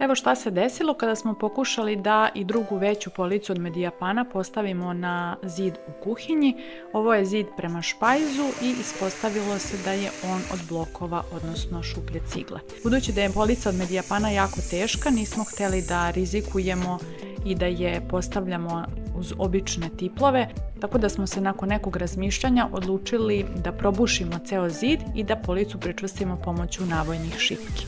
Evo šta se desilo kada smo pokušali da i drugu veću policu od Medijapana postavimo na zid u kuhinji. Ovo je zid prema špajzu i ispostavilo se da je on od blokova, odnosno šuplje cigle. Budući da je polica od Medijapana jako teška, nismo htjeli da rizikujemo i da je postavljamo uz obične tiplove, tako da smo se nakon nekog razmišljanja odlučili da probušimo ceo zid i da policu pričvrstimo pomoću navojnih šipki.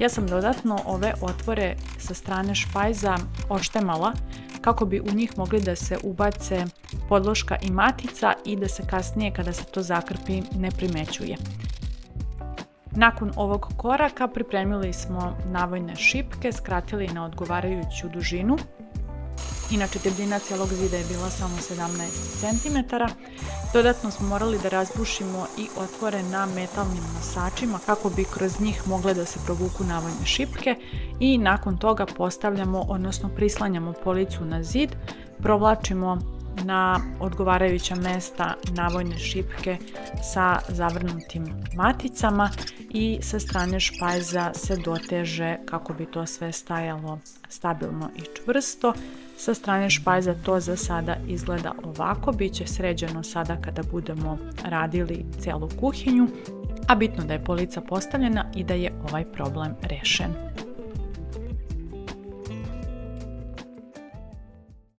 Ja sam dodatno ove otvore sa strane špajza oštemala kako bi u njih mogli da se ubace podloška i matica i da se kasnije kada se to zakrpi ne primećuje. Nakon ovog koraka pripremili smo navojne šipke, skratili na odgovarajuću dužinu. Inače, debljina cijelog zida je bila samo 17 cm. Dodatno smo morali da razbušimo i otvore na metalnim nosačima kako bi kroz njih mogle da se provuku navojne šipke i nakon toga postavljamo, odnosno prislanjamo policu na zid, provlačimo na odgovarajuća mesta navojne šipke sa zavrnutim maticama i sa strane špajza se doteže kako bi to sve stajalo stabilno i čvrsto. Sa strane špajza to za sada izgleda ovako, bit će sređeno sada kada budemo radili cijelu kuhinju, a bitno da je polica postavljena i da je ovaj problem rešen.